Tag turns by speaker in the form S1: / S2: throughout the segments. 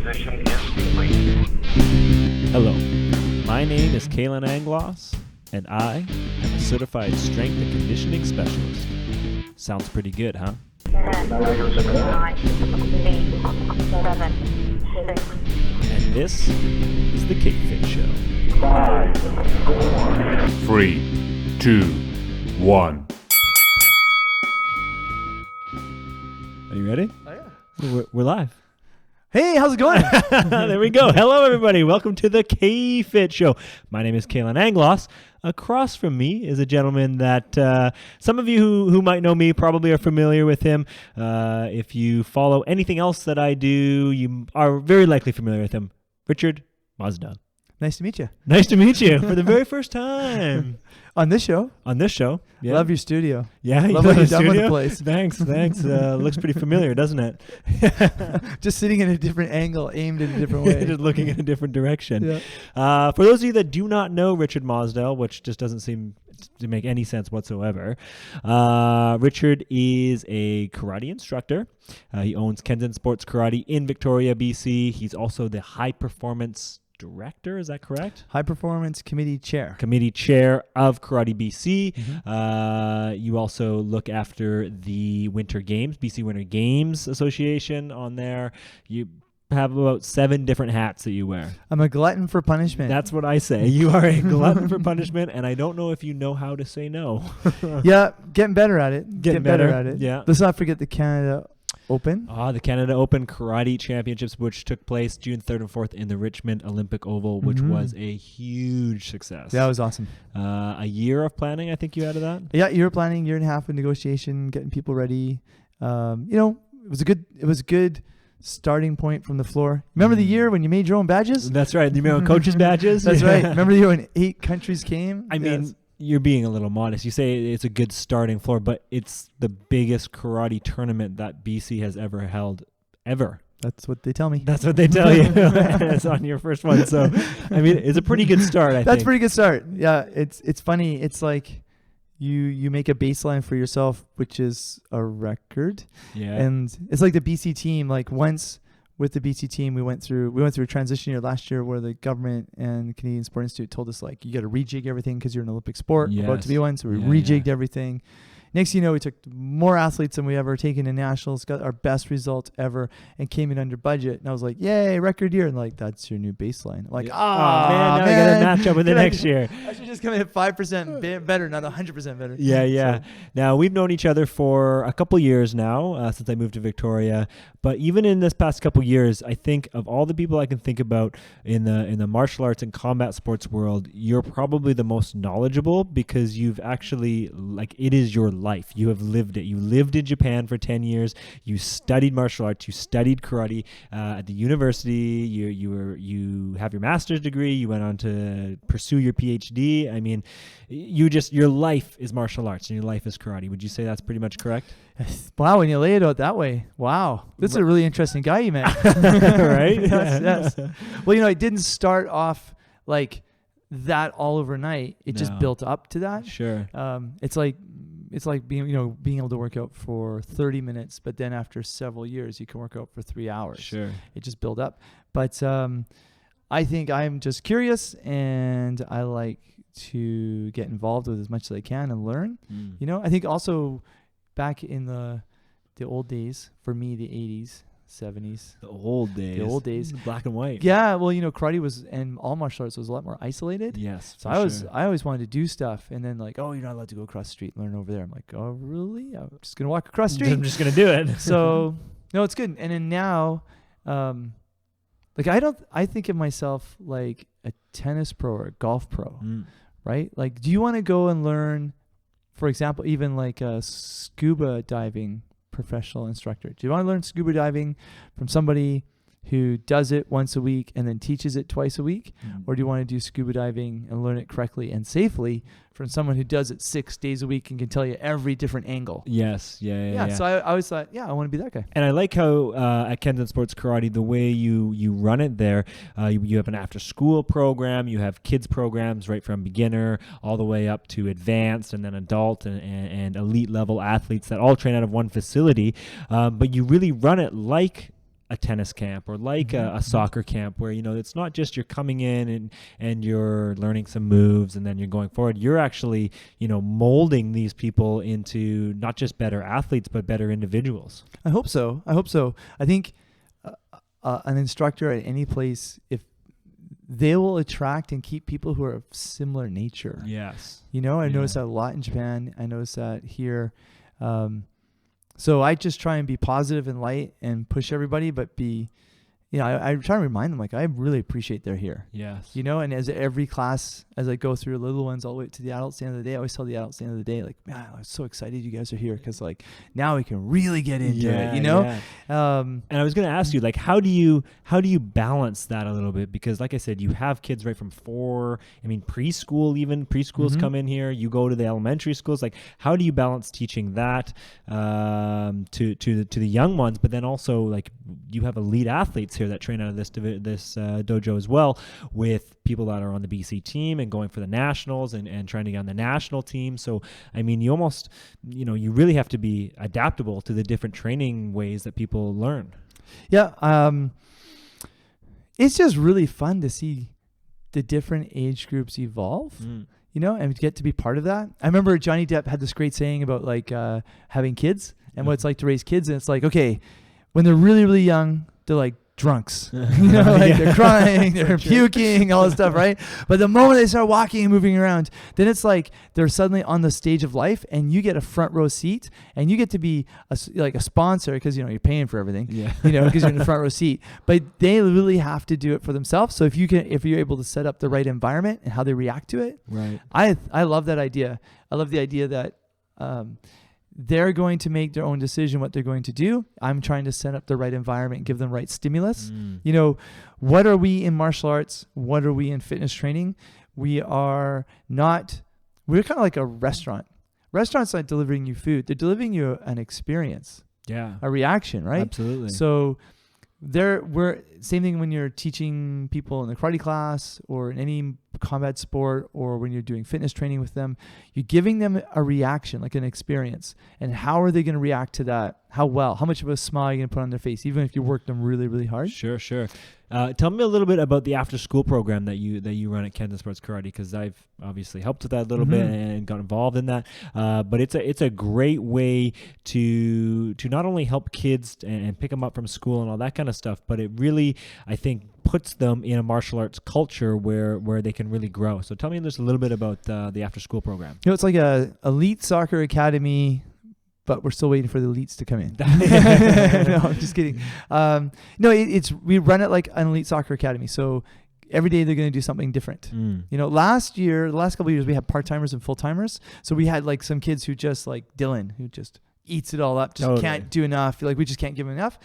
S1: position is complete.
S2: Hello, my name is Kalan Anglos, and I am a certified strength and conditioning specialist. Sounds pretty good, huh?
S3: 10, 9, 8, 7, 6.
S2: And this is the KFit Show.
S1: 5, 4,
S4: 3, 2, 1.
S2: Are you ready?
S5: Oh, yeah.
S2: We're live.
S5: Hey, how's it going?
S2: There we go. Hello, everybody. Welcome to the KFit Show. My name is Kalan Anglos. Across from me is a gentleman that some of you who might know me probably are familiar with him. If you follow anything else that I do, you are very likely familiar with him. Richard Mosdell.
S5: Nice to meet you.
S2: Nice to meet you for the very first time.
S5: On this show.
S2: On this show. Yeah.
S5: Love your studio.
S2: Yeah,
S5: Love what you've done with the place.
S2: Thanks. Looks pretty familiar, doesn't it?
S5: Just sitting in a different angle, aimed in a different way.
S2: Just looking in a different direction.
S5: Yeah.
S2: For those of you that do not know Richard Mosdell, which just doesn't seem to make any sense whatsoever, Richard is a karate instructor. He owns Kenzan Sports Karate in Victoria, BC. He's also the high performance director, is that correct?
S5: High Performance Committee Chair.
S2: Committee chair of Karate BC.
S5: Mm-hmm.
S2: You also look after the Winter Games, BC Winter Games Association on there. You have about 7 different hats that you wear.
S5: I'm a glutton for punishment.
S2: That's what I say. You are a glutton for punishment, and I don't know if you know how to say no.
S5: Yeah, getting better at it.
S2: Getting
S5: better
S2: better,
S5: at it.
S2: yeah.
S5: Let's not forget the Canada Open.
S2: The Canada Open Karate Championships, which took place June 3rd and 4th in the Richmond Olympic Oval, which was a huge success.
S5: That was awesome.
S2: A year of planning, I think you added that?
S5: Yeah, year of planning, year and a half of negotiation, getting people ready. It was a good starting point from the floor. Remember the year when you made your own badges?
S2: That's right. You remember coaches' badges?
S5: That's right. Remember the year when 8 countries came?
S2: I mean,
S5: Yes.
S2: you're being a little modest. You say it's a good starting floor, but it's the biggest karate tournament that BC has ever held, ever.
S5: That's what they tell me.
S2: That's what they tell you. It's on your first one. So, I mean, it's a pretty good start, I think.
S5: That's a pretty good start. Yeah, it's funny. It's like you make a baseline for yourself, which is a record.
S2: Yeah.
S5: And it's like the BC team. Like once with the BC team, we went through a transition year last year where the government and the Canadian Sport Institute told us like you got to rejig everything because you're an Olympic sport, about to be one. So we rejigged everything. Next thing you know, we took more athletes than we ever taken in nationals, got our best result ever, and came in under budget. And I was like, yay, record year. And like, that's your new baseline. I'm like,
S2: man, now I got to match up with it next year.
S5: I should just come in at 5% better, not 100% better.
S2: Yeah.
S5: So,
S2: now, we've known each other for a couple years now, since I moved to Victoria. But even in this past couple years, I think of all the people I can think about in the martial arts and combat sports world, you're probably the most knowledgeable because you've actually, like, it is your life. You have lived it. You lived in Japan for 10 years. You studied martial arts. You studied karate at the university. You have your master's degree. You went on to pursue your PhD. I mean, your life is martial arts and your life is karate. Would you say that's pretty much correct?
S5: wow, when you lay it out that way, wow. This is a really interesting guy you met.
S2: Right?
S5: Yes. Well, it didn't start off like that all overnight. It just built up to that.
S2: Sure.
S5: It's like being able to work out for 30 minutes, but then after several years, you can work out for 3 hours. Sure. It just built up. But I think I'm just curious, and I like to get involved with as much as I can and learn. I think also back in the old days, for me, the 80s, 70s.
S2: The old days. Black and white.
S5: Yeah, well, karate and all martial arts was a lot more isolated.
S2: Yes.
S5: So I always wanted to do stuff, and then like, oh, you're not allowed to go across the street and learn over there. I'm like, oh, really? I'm just gonna walk across the street.
S2: I'm just gonna do it.
S5: So no, it's good. And then now, I think of myself like a tennis pro or a golf pro, right? Like, do you want to go and learn, for example, even like a scuba diving professional instructor? Do you want to learn scuba diving from somebody who does it once a week and then teaches it twice a week? Or do you want to do scuba diving and learn it correctly and safely from someone who does it 6 days a week and can tell you every different angle?
S2: Yes. Yeah.
S5: So I always thought, I want to be that guy.
S2: And I like how at Kenzan Sports Karate, the way you run it there, you have an after-school program, you have kids programs right from beginner all the way up to advanced and then adult and elite level athletes that all train out of one facility. But you really run it like a tennis camp or like
S5: Mm-hmm.
S2: a soccer camp where, it's not just you're coming in and you're learning some moves and then you're going forward. You're actually, molding these people into not just better athletes, but better individuals.
S5: I hope so. I think an instructor at any place, if they will attract and keep people who are of similar nature.
S2: Yes.
S5: I've
S2: Yeah.
S5: noticed that a lot in Japan. I noticed that here. So I just try and be positive and light and push everybody, but be, I try to remind them, like, I really appreciate they're here.
S2: Yes.
S5: And as every class, as I go through little ones all the way to the adults at the end of the day, I always tell the adults at the end of the day, like, man, I'm so excited you guys are here because, like, now we can really get into it,
S2: Yeah.
S5: And
S2: And I was going to ask you, like, how do you balance that a little bit? Because, like I said, you have kids right from preschool, even preschools
S5: Mm-hmm.
S2: come in here. You go to the elementary schools. Like, how do you balance teaching that to the young ones? But then also, like, you have elite athletes here that train out of this dojo as well, with people that are on the BC team and going for the nationals and trying to get on the national team. So, you almost, you really have to be adaptable to the different training ways that people learn.
S5: Yeah. It's just really fun to see the different age groups evolve, and get to be part of that. I remember Johnny Depp had this great saying about, like, having kids and what it's like to raise kids. And it's like, okay, when they're really, really young, they're like drunks, they're crying, they're puking, all this stuff, right? But the moment they start walking and moving around, then it's like they're suddenly on the stage of life, and you get a front row seat, and you get to be like a sponsor because you're paying for everything, because you're in the front row seat. But they really have to do it for themselves. So if you're able to set up the right environment and how they react to it,
S2: Right.
S5: I love that idea. I love the idea that they're going to make their own decision what they're going to do. I'm trying to set up the right environment and give them right stimulus. What are we in martial arts? What are we in fitness training? We're kind of like a restaurant. Restaurants aren't delivering you food. They're delivering you an experience,
S2: Yeah.
S5: a reaction, right?
S2: Absolutely.
S5: So we're same thing when you're teaching people in the karate class or in any combat sport, or when you're doing fitness training with them, you're giving them a reaction, like an experience. And how are they going to react to that? How much of a smile are you going to put on their face, even if you work them really, really hard?
S2: Sure. Tell me a little bit about the after school program that you run at Kenshin Sports Karate, because I've obviously helped with that a little bit and got involved in that. But it's a great way to not only help kids and pick them up from school and all that kind of stuff, but it really, I think, puts them in a martial arts culture where they can really grow. So tell me just a little bit about the after school program.
S5: It's like a elite soccer academy, but we're still waiting for the elites to come in. No, I'm just kidding. We run it like an elite soccer academy. So every day they're going to do something different. The last couple of years, we had part-timers and full-timers. So we had like some kids who just, like Dylan, who just eats it all up, just can't do enough. Like, we just can't give him enough.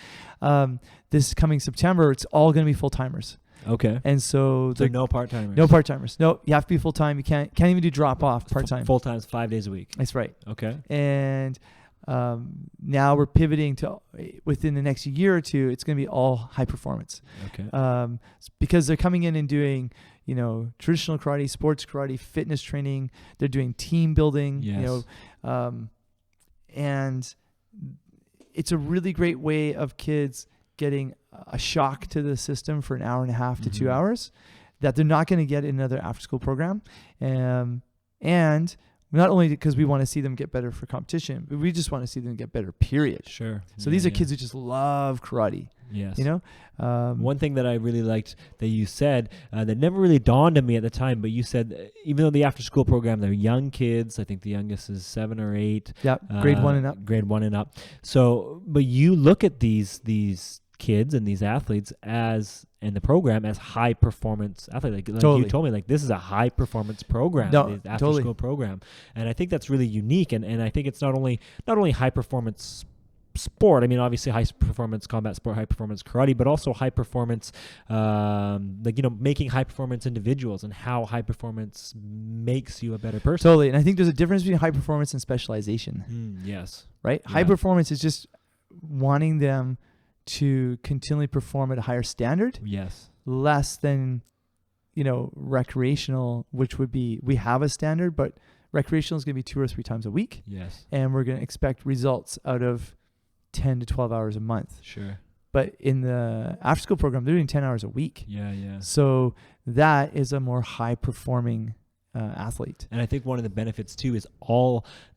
S5: This coming September, it's all going to be full-timers.
S2: Okay.
S5: And so
S2: no part-timers.
S5: No part-timers. No, you have to be full-time. You can't even do drop-off part-time.
S2: Full-time is 5 days a week.
S5: That's right.
S2: Okay.
S5: And now we're pivoting to, within the next year or two, it's going to be all high performance.
S2: Okay.
S5: Because they're coming in and doing, traditional karate, sports karate, fitness training. They're doing team building.
S2: Yes.
S5: And it's a really great way of kids getting a shock to the system for an hour and a half to 2 hours that they're not going to get in another after school program. And not only because we want to see them get better for competition, but we just want to see them get better, period.
S2: Sure.
S5: So these are kids who just love karate.
S2: Yes.
S5: One
S2: thing that I really liked that you said that never really dawned on me at the time, but you said even though the after school program, they're young kids, I think the youngest is 7 or 8.
S5: Yeah, grade 1 and up.
S2: Grade 1 and up. So, but you look at these kids and these athletes in the program as high performance athletes. Like
S5: Totally.
S2: you told me, like, this is a high performance program,
S5: No,
S2: after
S5: totally.
S2: school program. And I think that's really unique. And I think it's not only high performance sport. I mean, obviously high performance combat sport, high performance karate, but also high performance, making high performance individuals and how high performance makes you a better person.
S5: Totally. And I think there's a difference between high performance and specialization.
S2: Yes.
S5: Right?
S2: Yeah.
S5: High performance is just wanting them to continually perform at a higher standard.
S2: Yes.
S5: Less than, recreational, which would be, we have a standard, but recreational is going to be 2 or 3 times a week.
S2: Yes.
S5: And we're going to expect results out of 10 to 12 hours a month.
S2: Sure.
S5: But in the after school program, they're doing 10 hours a week.
S2: Yeah, yeah.
S5: So that is a more high performing athlete.
S2: And I think one of the benefits too is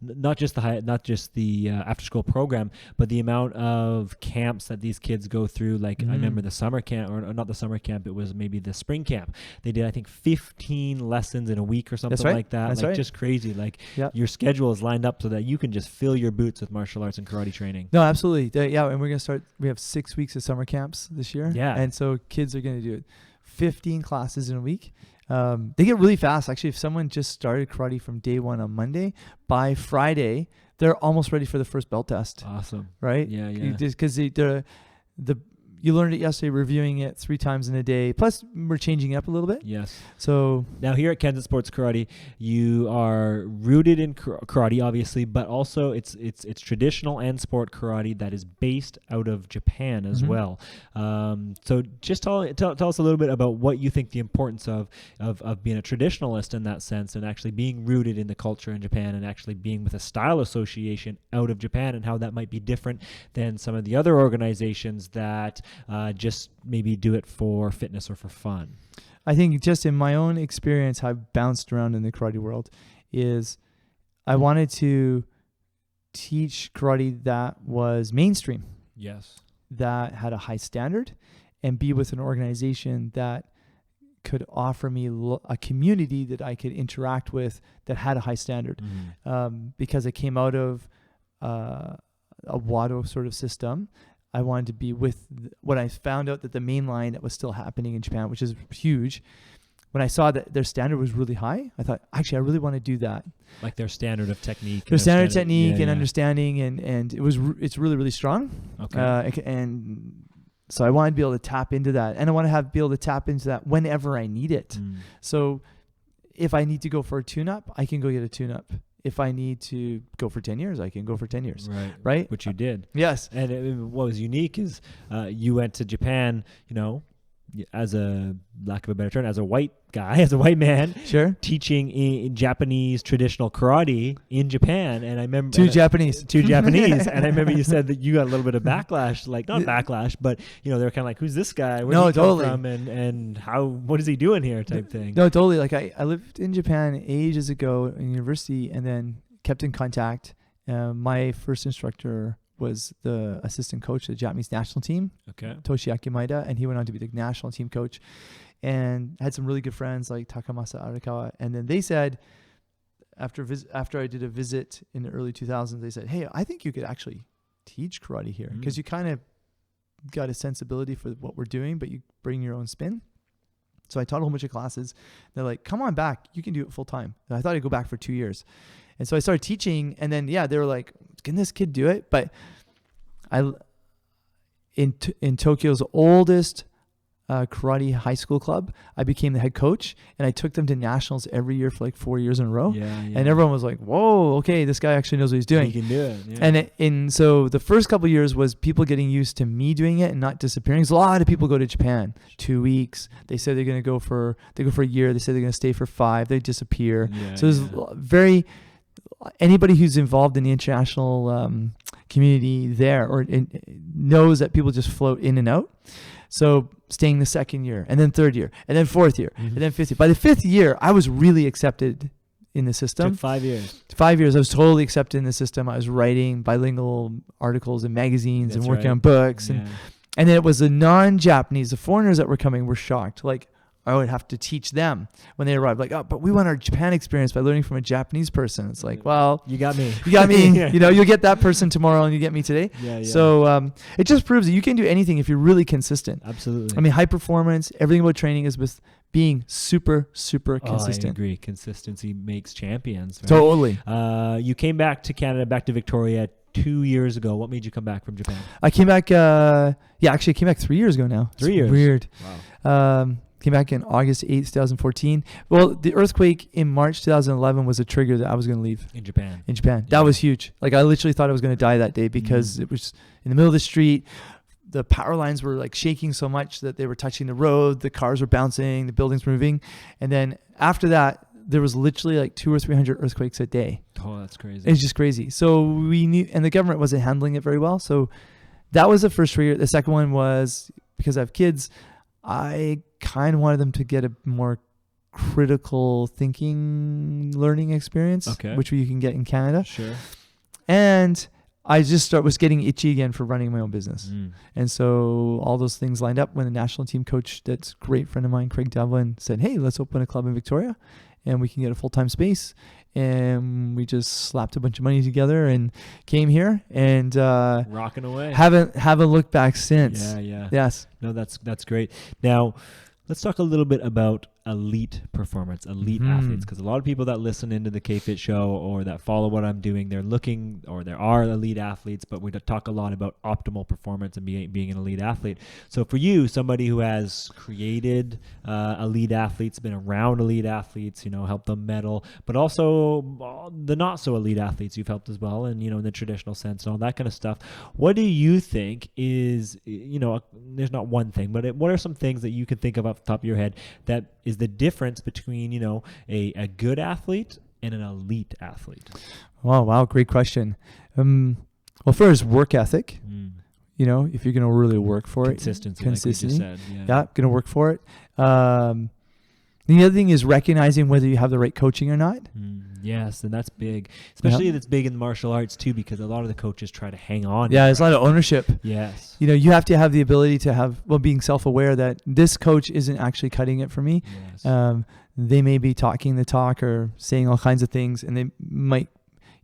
S2: not just the after school program, but the amount of camps that these kids go through. Like I remember the summer camp, or not the summer camp, it was maybe the spring camp. They did, I think, 15 lessons in a week or something like that.
S5: That's
S2: like
S5: right.
S2: Just crazy. Like
S5: Yep.
S2: your schedule is lined up so that you can just fill your boots with martial arts and karate training.
S5: No, absolutely. Yeah, and we're going to start, we have 6 weeks of summer camps this year.
S2: Yeah.
S5: And so kids are going to do it 15 classes in a week. They get really fast. Actually, if someone just started karate from day one on Monday, by Friday, they're almost ready for the first belt test.
S2: Awesome.
S5: Right?
S2: Yeah, yeah.
S5: Because you learned it yesterday, reviewing it 3 times in a day. Plus, we're changing it up a little bit.
S2: Yes.
S5: So
S2: now here at Kansas Sports Karate, you are rooted in karate, obviously, but also it's traditional and sport karate that is based out of Japan as well. So just tell us a little bit about what you think the importance of being a traditionalist in that sense, and actually being rooted in the culture in Japan, and actually being with a style association out of Japan, and how that might be different than some of the other organizations that just maybe do it for fitness or for fun.
S5: I think just in my own experience, how I've bounced around in the karate world, is I wanted to teach karate that was mainstream,
S2: Yes.
S5: that had a high standard, and be with an organization that could offer me a community that I could interact with that had a high standard. Because I came out of a WADO sort of system, I wanted to be with when I found out that the main line that was still happening in Japan, which is huge. When I saw that their standard was really high, I thought, actually, I really want to do that.
S2: Like their standard of technique.
S5: Their standard technique and understanding, and it's really, really strong.
S2: Okay.
S5: And so I wanted to be able to tap into that, and I want to be able to tap into that whenever I need it. So if I need to go for a tune-up, I can go get a tune-up. If I need to go for 10 years, I can go for 10 years. Right?
S2: Which you did.
S5: Yes.
S2: And what was unique is you went to Japan, as a lack of a better term, as a white guy, as a white man,
S5: Sure.
S2: teaching in Japanese traditional karate in Japan. And I remember
S5: Two Japanese.
S2: And I remember you said that you got a little bit of backlash, like not backlash, but they were kind of like, who's this guy? Where did he come from? And what is he doing here type thing?
S5: No, totally. Like I lived in Japan ages ago in university, and then kept in contact. My first instructor was the assistant coach of the Japanese national team,
S2: Okay.
S5: Toshiaki Maeda, and he went on to be the national team coach, and had some really good friends like Takamasa Arakawa. And then they said, after I did a visit in the early 2000s, they said, hey, I think you could actually teach karate here, because you kind of got a sensibility for what we're doing, but you bring your own spin. So I taught a whole bunch of classes. They're like, come on back. You can do it full time. And I thought I'd go back for 2 years. And so I started teaching, and then, they were like, can this kid do it? But in Tokyo's oldest karate high school club, I became the head coach, and I took them to nationals every year for like 4 years in a row. And everyone was like, whoa, okay, this guy actually knows what he's doing.
S2: He can do it. Yeah.
S5: And so the first couple of years was people getting used to me doing it and not disappearing. Because a lot of people go to Japan 2 weeks. They say they go for a year. They say they're going to stay for 5. They disappear. So there's anybody who's involved in the international community there knows that people just float in and out. So staying the second year, and then third year, and then fourth year, and then fifth year. By the fifth year, I was really accepted in the system.
S2: Took 5 years.
S5: 5 years, I was totally accepted in the system. I was writing bilingual articles in magazines and working on books. And then it was the non-Japanese, the foreigners that were coming were shocked. Like, I would have to teach them when they arrived. Like, oh, but we want our Japan experience by learning from a Japanese person. It's like, well,
S2: you got me.
S5: You'll get that person tomorrow, and you get me today. So it just proves that you can do anything if you're really consistent.
S2: Absolutely.
S5: I mean, high performance, everything about training is with being super, super consistent.
S2: I agree. Consistency makes champions. Right?
S5: Totally.
S2: You came back to Canada, back to Victoria 2 years ago. What made you come back from Japan?
S5: I came back, actually I came back 3 years ago now.
S2: 3 years.
S5: Weird.
S2: Wow.
S5: Came back in August 8th, 2014. Well, the earthquake in March 2011 was a trigger that I was going to leave.
S2: In Japan.
S5: That was huge. Like, I literally thought I was going to die that day, because it was in the middle of the street. The power lines were like shaking so much that they were touching the road. The cars were bouncing. The buildings were moving. And then after that, there was literally like 200 or 300 earthquakes a day.
S2: Oh, that's crazy.
S5: It's just crazy. So we knew, and the government wasn't handling it very well. So that was the first trigger. The second one was because I have kids, I kind of wanted them to get a more critical thinking learning experience, which you can get in Canada.
S2: Sure.
S5: And I just was getting itchy again for running my own business. And so all those things lined up when the national team coach, that's a great friend of mine, Craig Devlin, said, hey, let's open a club in Victoria and we can get a full-time space. And we just slapped a bunch of money together and came here and
S2: rocking away.
S5: Haven't looked back since.
S2: Yeah.
S5: Yes.
S2: No, that's great. Now, let's talk a little bit about elite performance, elite athletes, because a lot of people that listen into the KFit Show or that follow what I'm doing, they're looking, or there are elite athletes, but we talk a lot about optimal performance and being an elite athlete. So for you, somebody who has created elite athletes, been around elite athletes, helped them medal, but also the not so elite athletes you've helped as well, and in the traditional sense and all that kind of stuff. What do you think is, there's not one thing, but what are some things that you can think of off the top of your head that is the difference between, a good athlete and an elite athlete?
S5: Wow. Great question. Well, first, work ethic. If you're going to really work for
S2: Consistency,
S5: it.
S2: Like we just said.
S5: Yeah, going to work for it. The other thing is recognizing whether you have the right coaching or not.
S2: Yes, and that's big. Especially that's big in martial arts too, because a lot of the coaches try to hang on.
S5: Yeah, there's a lot of ownership.
S2: Yes.
S5: You have to have the ability to being self-aware that this coach isn't actually cutting it for me.
S2: Yes.
S5: They may be talking the talk or saying all kinds of things, and they might,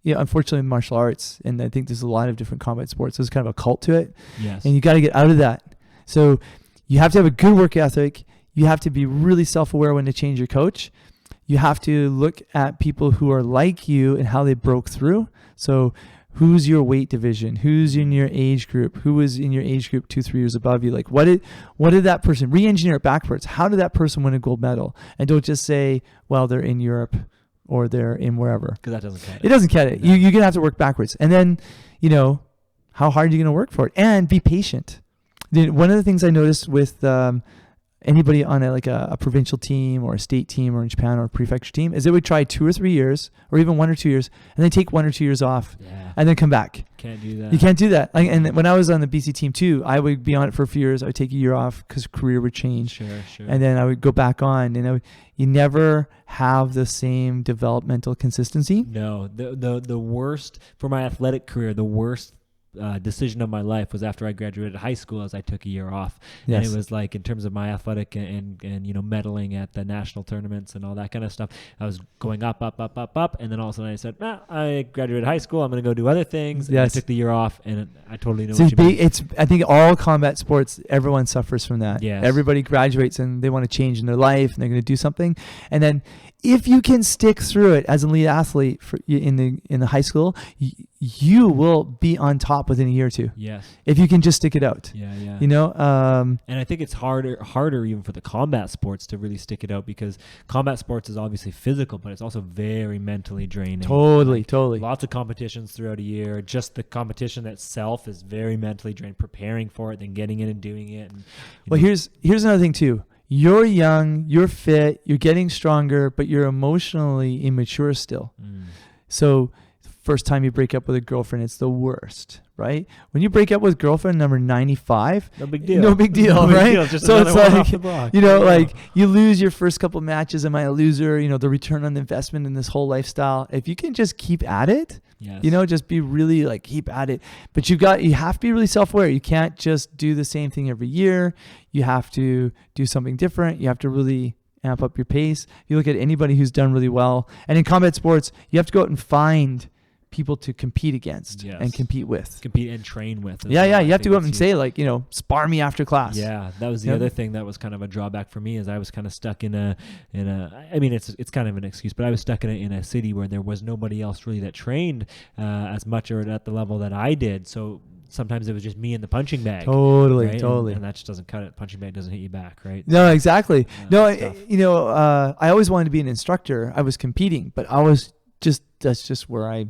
S5: unfortunately in martial arts, and I think there's a lot of different combat sports, there's kind of a cult to it.
S2: Yes.
S5: And you got to get out of that. So you have to have a good work ethic. You have to be really self-aware when to change your coach. You have to look at people who are like you and how they broke through. So who's your weight division? Who's in your age group? Who was in your age group 2-3 years above you? Like what did that person, re-engineer it backwards? How did that person win a gold medal? And don't just say, well, they're in Europe or they're in wherever.
S2: Because that doesn't cut it.
S5: It doesn't cut it.
S2: No.
S5: You're going to have to work backwards. And then, how hard are you going to work for it? And be patient. One of the things I noticed with anybody on a provincial team or a state team or in Japan or a prefecture team is they would try 2 or 3 years or even 1 or 2 years and then take 1 or 2 years off and then come back.
S2: Can't do that.
S5: You can't do that. And when I was on the BC team too, I would be on it for a few years. I would take a year off because career would change.
S2: Sure.
S5: And then I would go back on and you never have the same developmental consistency.
S2: No, the worst for my athletic career, the worst decision of my life was after I graduated high school, as I took a year off.
S5: Yes.
S2: And it was like, in terms of my athletic and medaling at the national tournaments and all that kind of stuff, I was going up, and then all of a sudden I said, I graduated high school, I'm going to go do other things.
S5: Yes.
S2: And I took the year off, and I totally know what you mean.
S5: I think all combat sports, everyone suffers from that.
S2: Yes.
S5: Everybody graduates and they want to change in their life and they're going to do something. And then if you can stick through it as an elite athlete in the high school, you will be on top within a year or two.
S2: Yes.
S5: If you can just stick it out.
S2: Yeah.
S5: And
S2: I think it's harder even for the combat sports to really stick it out, because combat sports is obviously physical, but it's also very mentally draining.
S5: Totally.
S2: Lots of competitions throughout a year. Just the competition itself is very mentally draining. Preparing for it, then getting in and doing it. And,
S5: here's another thing too. You're young, you're fit, you're getting stronger, but you're emotionally immature still. So first time you break up with a girlfriend, it's the worst, right? When you break up with girlfriend number 95,
S2: no big deal.
S5: No big deal, right?
S2: Just
S5: so it's
S2: one off the block.
S5: like you lose your first couple matches, am I a loser? The return on investment in this whole lifestyle. If you can just keep at it,
S2: yes.
S5: just be really keep at it. But you have to be really self-aware. You can't just do the same thing every year. You have to do something different. You have to really amp up your pace. You look at anybody who's done really well. And in combat sports, you have to go out and find people to compete against and compete with.
S2: Compete and train with.
S5: Yeah. You have to go up and say spar me after class.
S2: Yeah, that was the other thing that was kind of a drawback for me, is I was kind of stuck in a. I mean, it's kind of an excuse, but I was stuck in a city where there was nobody else really that trained as much or at the level that I did. So sometimes it was just me in the punching bag.
S5: Totally.
S2: And that just doesn't cut it. Punching bag doesn't hit you back, right?
S5: No, exactly. I always wanted to be an instructor. I was competing, but that's just where I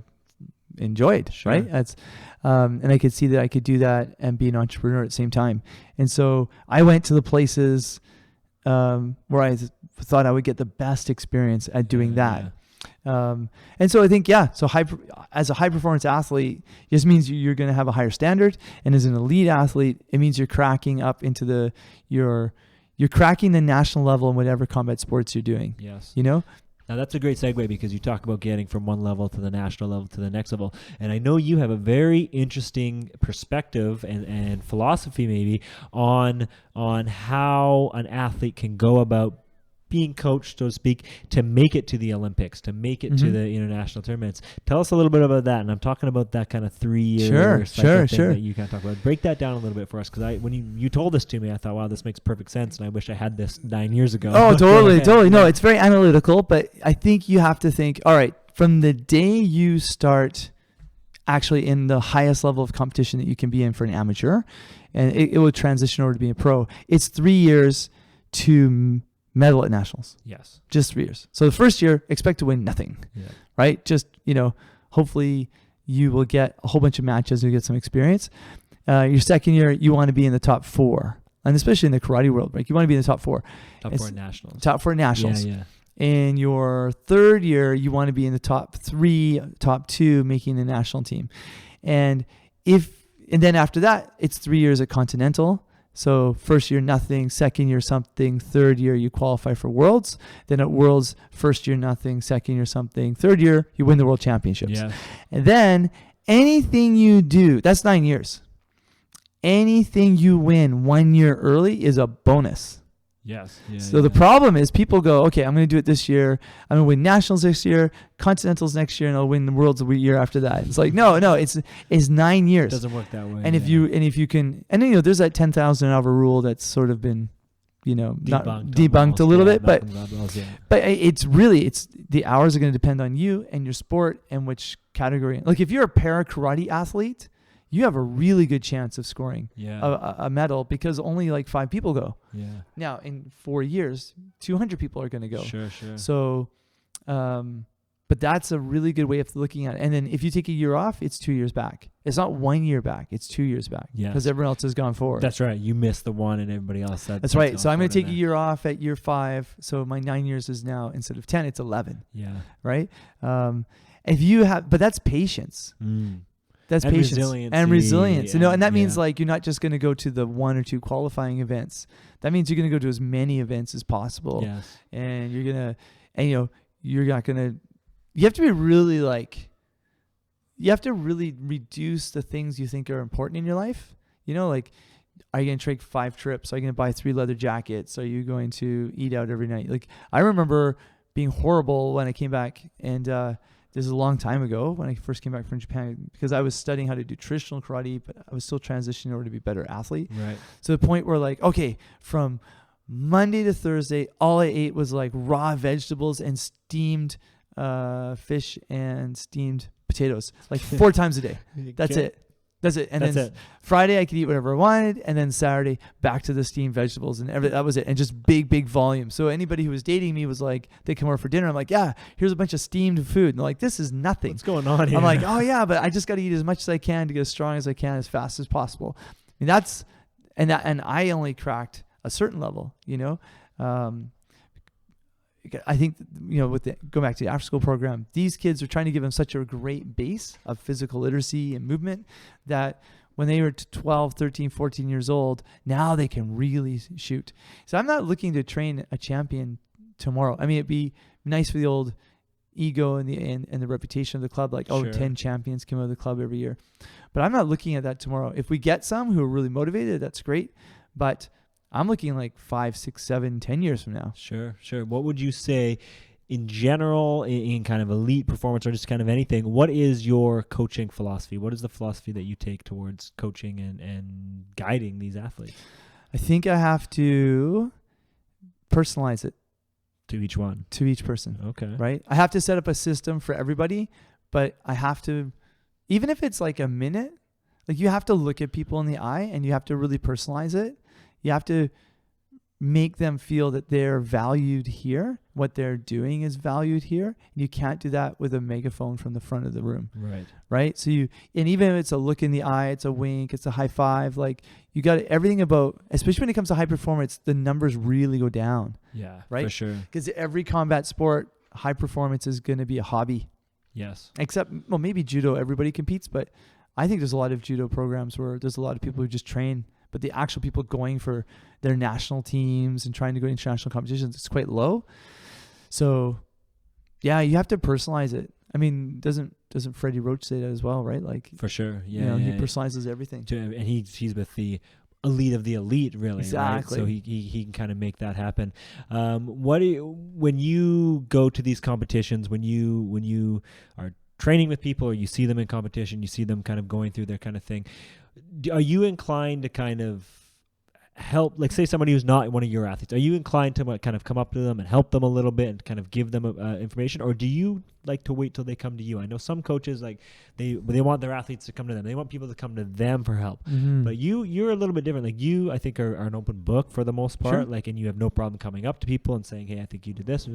S5: enjoyed,
S2: sure.
S5: Right? That's and I could see that I could do that and be an entrepreneur at the same time. And so I went to the places where I thought I would get the best experience at doing that. And so I think, so as a high performance athlete, it just means you're going to have a higher standard. And as an elite athlete, it means you're cracking up into you're cracking the national level in whatever combat sports you're doing.
S2: Yes.
S5: You know?
S2: Now that's a great segue because you talk about getting from one level to the national level to the next level. And I know you have a very interesting perspective and philosophy maybe on how an athlete can go about being coached, so to speak, to make it to the Olympics, to make it to the international tournaments. Tell us a little bit about that. And I'm talking about that kind of 3-year cycle thing that you kind of talk about. Break that down a little bit for us, because when you told this to me, I thought, wow, this makes perfect sense, and I wish I had this 9 years ago.
S5: Oh, totally. No, it's very analytical, but I think you have to think, all right, from the day you start actually in the highest level of competition that you can be in for an amateur, and it will transition over to being a pro, it's 3 years to medal at nationals.
S2: Yes.
S5: Just 3 years. So the first year, expect to win nothing, right? Just, hopefully you will get a whole bunch of matches and you get some experience. Your second year, you want to be in the top 4, and especially in the karate world, right? You want to be in the top 4.
S2: Top 4 nationals.
S5: Top 4 nationals.
S2: Yeah.
S5: In your third year, you want to be in the top 3, top 2, making the national team. And then after that, it's 3 years at continental. So first year, nothing. Second year, something. Third year, you qualify for Worlds. Then at Worlds, first year, nothing. Second year, something. Third year, you win the World Championships.
S2: Yeah.
S5: And then anything you do, that's 9 years. Anything you win 1 year early is a bonus.
S2: Yes.
S5: So the problem is people go, okay, I'm going to do it this year. I'm going to win nationals this year, continentals next year, and I'll win the worlds the year after that. It's like, no, it's 9 years.
S2: It doesn't work that way.
S5: And if you can, and then, there's that 10,000 hour rule that's sort of been, debunked a little bit, but it's the hours are going to depend on you and your sport and which category. Like if you're a para karate athlete, you have a really good chance of scoring a medal because only like 5 people go. Yeah. Now, in 4 years, 200 people are going to go.
S2: Sure.
S5: So, but that's a really good way of looking at it. And then if you take a year off, it's 2 years back. It's not 1 year back. It's 2 years back. Yeah. Because everyone else has gone forward.
S2: That's right. You missed the one and everybody else.
S5: That's right. So I'm going to take a year off at year 5. So my 9 years is now, instead of 10, it's 11.
S2: Yeah.
S5: Right? But that's patience. That's
S2: and
S5: patience and resilience. And that means like you're not just going to go to the 1 or 2 qualifying events. That means you're going to go to as many events as possible. Yes. And you're going to, you're not going to, you have to be really you have to really reduce the things you think are important in your life. Like, are you going to take 5 trips? Are you going to buy 3 leather jackets? Are you going to eat out every night? Like, I remember being horrible when I came back, and this is a long time ago when I first came back from Japan, because I was studying how to do traditional karate, but I was still transitioning over to be a better athlete. Right. So the point where from Monday to Thursday, all I ate was like raw vegetables and steamed fish and steamed potatoes, like 4 times a day. That's it. And then Friday I could eat whatever I wanted, and then Saturday back to the steamed vegetables and everything. That was it. And just big volume. So anybody who was dating me was like, they come over for dinner. I'm like, yeah, here's a bunch of steamed food. And they're like, this is nothing.
S2: What's going on here?
S5: I'm like, oh yeah, but I just got to eat as much as I can to get as strong as I can as fast as possible. I mean, and I only cracked a certain level, I think, go back to the after school program, these kids are trying to give them such a great base of physical literacy and movement that when they were 12, 13, 14 years old, now they can really shoot. So I'm not looking to train a champion tomorrow. I mean, it'd be nice for the old ego and the reputation of the club, like, sure, 10 champions come out of the club every year. But I'm not looking at that tomorrow. If we get some who are really motivated, that's great. But I'm looking like 5, 6, 7, 10 years from now.
S2: Sure. What would you say in general, in kind of elite performance or just kind of anything, what is your coaching philosophy? What is the philosophy that you take towards coaching and guiding these athletes?
S5: I think I have to personalize it.
S2: To each one?
S5: To each person.
S2: Okay.
S5: Right? I have to set up a system for everybody, but I have to, even if it's like a minute, like you have to look at people in the eye and you have to really personalize it. You have to make them feel that they're valued here. What they're doing is valued here. And you can't do that with a megaphone from the front of the room. Right. So and even if it's a look in the eye, it's a wink, it's a high five, like you got everything about, especially when it comes to high performance, the numbers really go down.
S2: Yeah,
S5: right.
S2: For sure.
S5: Because every combat sport high performance is going to be a hobby.
S2: Yes.
S5: Except, well, maybe judo, everybody competes, but I think there's a lot of judo programs where there's a lot of people who just train, but the actual people going for their national teams and trying to go to international competitions, it's quite low. So yeah, you have to personalize it. I mean, doesn't Freddie Roach say that as well, right? Like,
S2: For sure. Yeah.
S5: you know, he
S2: yeah.
S5: personalizes everything.
S2: And he's with the elite of the elite, really.
S5: Exactly.
S2: Right? So he can kind of make that happen. When you go to these competitions, when you are training with people, or you see them in competition, you see them kind of going through their kind of thing, are you inclined to kind of help, like say somebody who's not one of your athletes, are you inclined to kind of come up to them and help them a little bit and kind of give them information, or do you like to wait till they come to you? I know some coaches, like they want their athletes to come to them. They want people to come to them for help.
S5: Mm-hmm.
S2: But you're a little bit different. Like you, I think, are an open book for the most part.
S5: Sure.
S2: Like, and you have no problem coming up to people and saying, hey, I think you did this.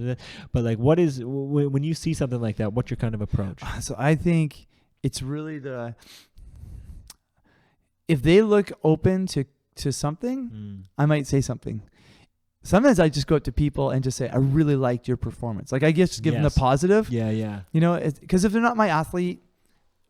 S2: But like, what is, when you see something like that, what's your kind of approach?
S5: So I think it's really if they look open to something, I might say something. Sometimes I just go up to people and just say, I really liked your performance. Like, I just give them the positive.
S2: Yeah, yeah.
S5: You know, because if they're not my athlete,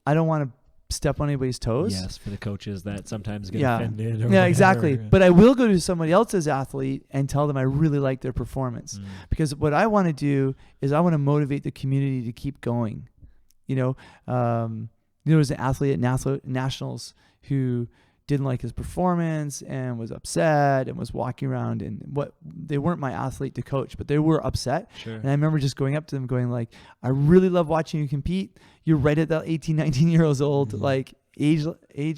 S5: I don't want to step on anybody's toes.
S2: Yes, for the coaches that sometimes get
S5: Yeah.
S2: offended. Or
S5: Yeah,
S2: whatever.
S5: exactly. But I will go to somebody else's athlete and tell them I really like their performance. Because what I want to do is I want to motivate the community to keep going. You know, there was an athlete at Nationals who didn't like his performance and was upset and was walking around, and they weren't my athlete to coach, but they were upset.
S2: Sure.
S5: And I remember just going up to them going like, I really love watching you compete. You're right at that 18, 19 years old, like age,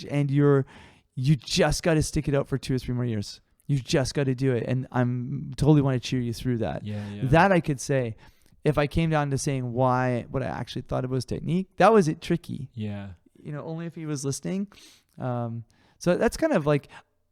S5: and you just got to stick it out for 2 or 3 more years. You just got to do it. And I'm totally want to cheer you through that.
S2: Yeah.
S5: That I could say. If I came down to saying what I actually thought of was technique, that was it tricky.
S2: Yeah.
S5: You know, only if he was listening. So that's kind of like,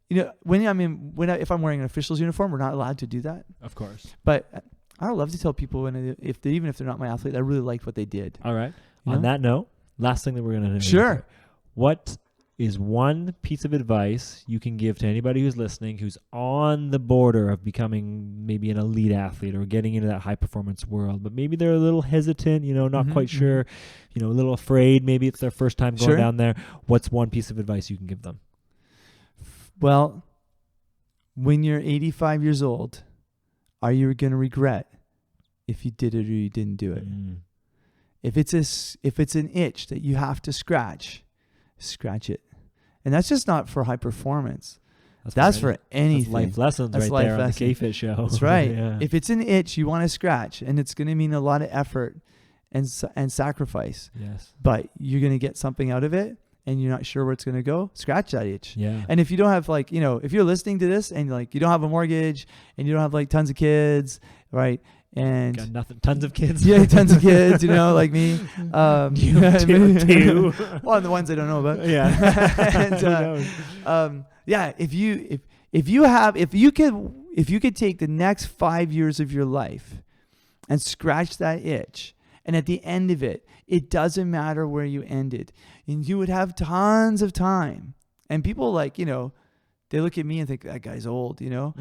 S5: you know, if I'm wearing an official's uniform, we're not allowed to do that.
S2: Of course.
S5: But I love to tell people even if they're not my athlete, I really liked what they did.
S2: All right.
S5: You
S2: On
S5: know?
S2: that note, last thing that we're going to do.
S5: Sure.
S2: What is one piece of advice you can give to anybody who's listening, who's on the border of becoming maybe an elite athlete or getting into that high performance world, but maybe they're a little hesitant, you know, not quite sure, you know, a little afraid. Maybe it's their first time going down there. What's one piece of advice you can give them?
S5: Well, when you're 85 years old, are you going to regret if you did it or you didn't do it? If it's an itch that you have to scratch it. And that's just not for high performance. That's for anything.
S2: That's life lessons
S5: That's
S2: right
S5: life
S2: there
S5: lesson.
S2: on the KFit Show.
S5: That's right.
S2: Yeah.
S5: If it's an itch you want to scratch, and it's going to mean a lot of effort and sacrifice,
S2: Yes.
S5: but you're going to get something out of it, and you're not sure where it's going to go, scratch that itch.
S2: Yeah.
S5: And if you don't have, like, you know, if you're listening to this and like you don't have a mortgage and you don't have like tons of kids, right? And
S2: got nothing, tons of kids.
S5: yeah, tons of kids, you know, like me.
S2: Two.
S5: Well, the ones I don't know about.
S2: Yeah.
S5: And, yeah, if you could take the next 5 years of your life and scratch that itch, and at the end of it, it doesn't matter where you ended, and you would have tons of time. And people, like, you know, they look at me and think that guy's old, you know.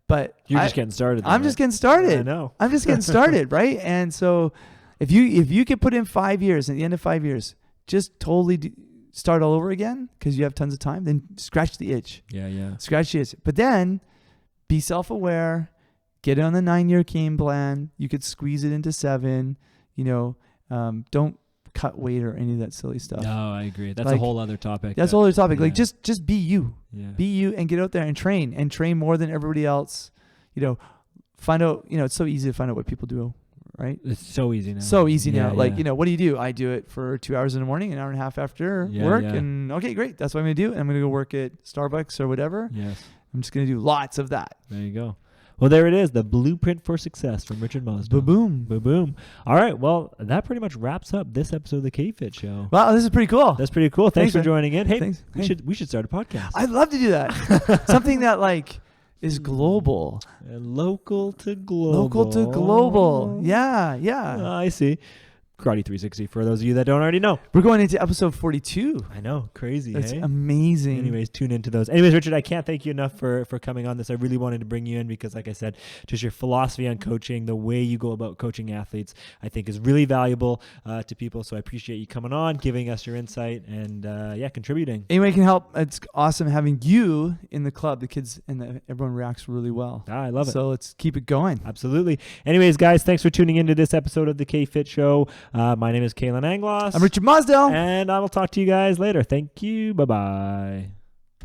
S5: But
S2: You're just getting started.
S5: I'm just getting started.
S2: I know.
S5: I'm just getting started, right? And so if you could put in 5 years, at the end of 5 years, just totally start all over again because you have tons of time, then scratch the itch.
S2: Yeah.
S5: Scratch the itch. But then be self-aware, get it on the 9-year game plan. You could squeeze it into 7, you know, don't cut weight or any of that silly stuff.
S2: No, I agree. That's
S5: Like,
S2: a whole other topic.
S5: That's a whole other topic.
S2: Yeah.
S5: Like just be you.
S2: Yeah.
S5: Be you and get out there and train more than everybody else. You know, find out, you know, it's so easy to find out what people do, right?
S2: It's so easy now.
S5: So easy now.
S2: Yeah,
S5: Like,
S2: yeah.
S5: you know, what do? I do it for 2 hours in the morning, an hour and a half after
S2: Yeah,
S5: work.
S2: yeah.
S5: And okay, great. That's what I'm going to do. And I'm going to go work at Starbucks or whatever.
S2: Yes.
S5: I'm just going to do lots of that.
S2: There you go. Well, there it is. The blueprint for success from Richard Mosdell.
S5: Ba-boom.
S2: Ba-boom. All right. Well, that pretty much wraps up this episode of the KFit Show.
S5: Wow, this is pretty cool.
S2: That's pretty cool. Thanks for
S5: man.
S2: joining in. Hey,
S5: Thanks.
S2: we should start a podcast.
S5: I'd love to do that. Something that like is global.
S2: Local to global.
S5: Local to global. Yeah.
S2: I see. Karate 360 for those of you that don't already know.
S5: We're going into episode 42.
S2: I know, crazy.
S5: That's
S2: hey?
S5: amazing.
S2: Anyways, tune into those. Anyways, Richard, I can't thank you enough for coming on this. I really wanted to bring you in because, like I said, just your philosophy on coaching, the way you go about coaching athletes, I think is really valuable to people. So I appreciate you coming on, giving us your insight, and contributing.
S5: Anyone can help. It's awesome having you in the club. The kids and everyone reacts really well.
S2: I love it.
S5: So let's keep it going.
S2: Absolutely. Anyways, guys, thanks for tuning into this episode of the KFit Show. My name is Kalan Anglos.
S5: I'm Richard Mosdell.
S2: And I will talk to you guys later. Thank you. Bye-bye.